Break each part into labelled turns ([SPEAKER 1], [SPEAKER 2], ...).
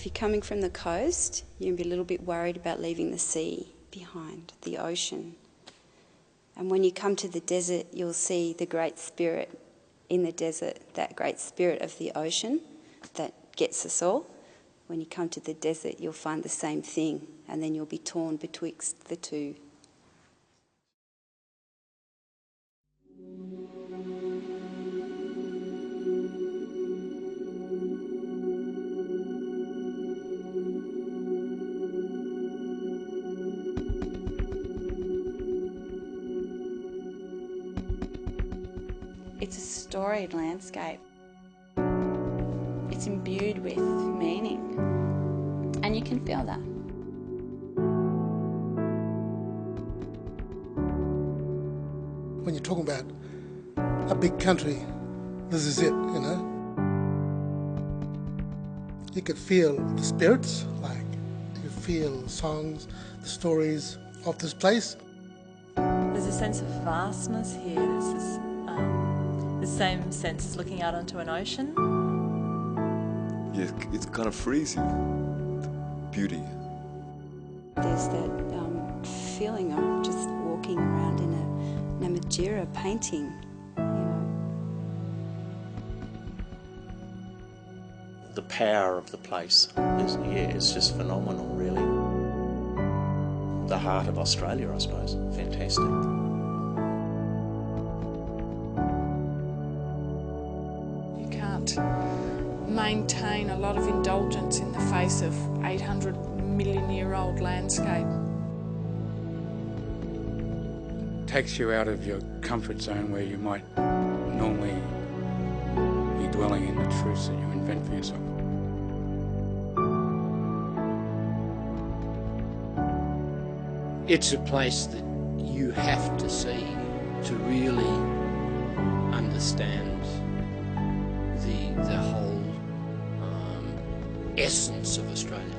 [SPEAKER 1] If you're coming from the coast, you'll be a little bit worried about leaving the sea behind, the ocean. And when you come to the desert, you'll see the Great Spirit in the desert, that Great Spirit of the ocean that gets us all. When you come to the desert, you'll find the same thing, and then you'll be torn betwixt the two.
[SPEAKER 2] It's a storied landscape. It's imbued with meaning, and you can feel that.
[SPEAKER 3] When you're talking about a big country, this is it, you know. You could feel the spirits, like you feel the songs, the stories of this place.
[SPEAKER 4] There's a sense of vastness here. There's this, the same sense as looking out onto an ocean.
[SPEAKER 5] Yeah, it's kind of freezing. Beauty.
[SPEAKER 1] There's that feeling of just walking around in a Madeira painting, you know.
[SPEAKER 6] The power of the place is just phenomenal, really. The heart of Australia, I suppose. Fantastic.
[SPEAKER 7] You can't maintain a lot of indulgence in the face of 800-million-year-old landscape.
[SPEAKER 8] Takes you out of your comfort zone where you might normally be dwelling in the truths that you invent for yourself.
[SPEAKER 9] It's a place that you have to see to really understand the whole essence of Australia.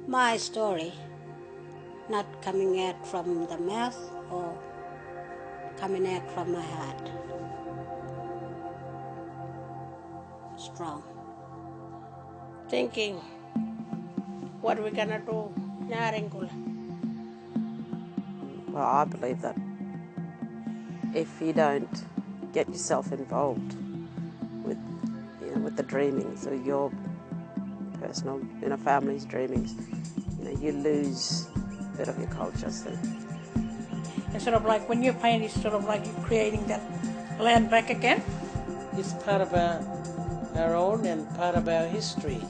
[SPEAKER 10] My story, not coming out from the mouth or coming out from my heart. Strong.
[SPEAKER 11] Thinking, what are we gonna do?
[SPEAKER 12] Well, I believe that if you don't get yourself involved with, with the dreamings or your personal, family's dreamings, you lose a bit of your culture. So.
[SPEAKER 11] It's sort of like when you paint, it's sort of like you're creating that land back again. It's part of our own and part of our history.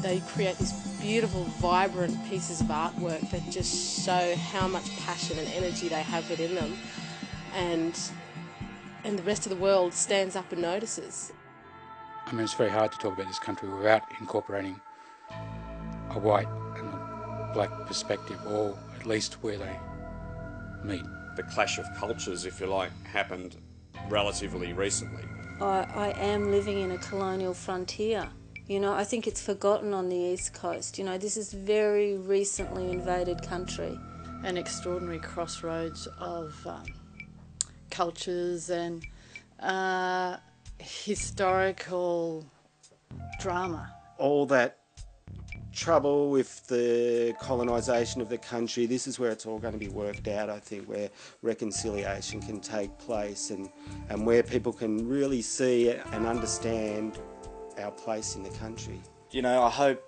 [SPEAKER 13] They create these beautiful, vibrant pieces of artwork that just show how much passion and energy they have within them, and the rest of the world stands up and notices.
[SPEAKER 8] I mean, it's very hard to talk about this country without incorporating a white and a black perspective, or at least where they meet.
[SPEAKER 14] The clash of cultures, if you like, happened relatively recently.
[SPEAKER 15] I am living in a colonial frontier. I think it's forgotten on the East Coast. This is very recently invaded country.
[SPEAKER 4] An extraordinary crossroads of cultures and historical drama.
[SPEAKER 16] All that trouble with the colonisation of the country, this is where it's all going to be worked out, I think, where reconciliation can take place and where people can really see and understand our place in the country.
[SPEAKER 17] I hope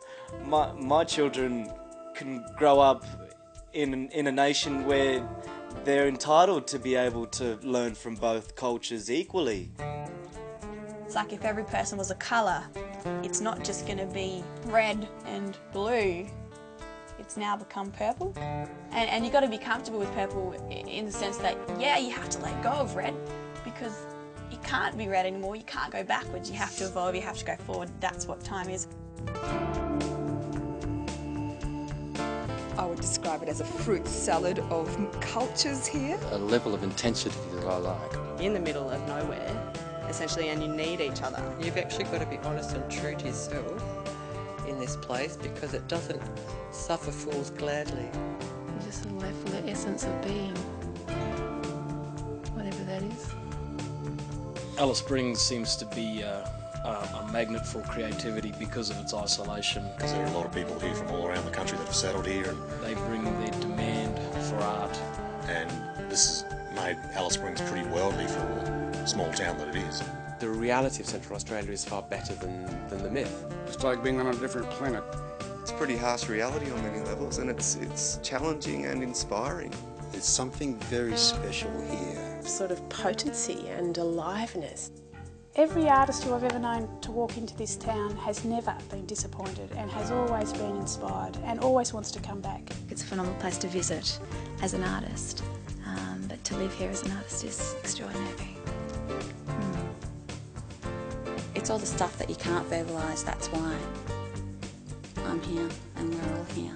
[SPEAKER 17] my children can grow up in a nation where they're entitled to be able to learn from both cultures equally.
[SPEAKER 18] It's like if every person was a colour, it's not just going to be red and blue, it's now become purple. And you've got to be comfortable with purple in the sense that, yeah, you have to let go of red, because you can't be red anymore, you can't go backwards, you have to evolve, you have to go forward. That's what time is.
[SPEAKER 19] I would describe it as a fruit salad of cultures here.
[SPEAKER 9] A level of intensity that I like.
[SPEAKER 20] In the middle of nowhere, essentially, and you need each other.
[SPEAKER 3] You've actually got to be honest and true to yourself in this place, because it doesn't suffer fools gladly.
[SPEAKER 7] You're just sort of left with the essence of being.
[SPEAKER 21] Alice Springs seems to be a magnet for creativity because of its isolation.
[SPEAKER 22] Because there are a lot of people here from all around the country that have settled here. And
[SPEAKER 21] they bring their demand for art.
[SPEAKER 22] And this has made Alice Springs pretty worldly for a small town that it is.
[SPEAKER 23] The reality of Central Australia is far better than the myth.
[SPEAKER 24] It's like being on a different planet.
[SPEAKER 25] It's a pretty harsh reality on many levels, and it's challenging and inspiring.
[SPEAKER 26] There's something very special here.
[SPEAKER 27] Sort of potency and aliveness.
[SPEAKER 28] Every artist who I've ever known to walk into this town has never been disappointed and has always been inspired and always wants to come back.
[SPEAKER 29] It's a phenomenal place to visit as an artist, but to live here as an artist is extraordinary.
[SPEAKER 2] It's all the stuff that you can't verbalise, that's why I'm here and we're all here.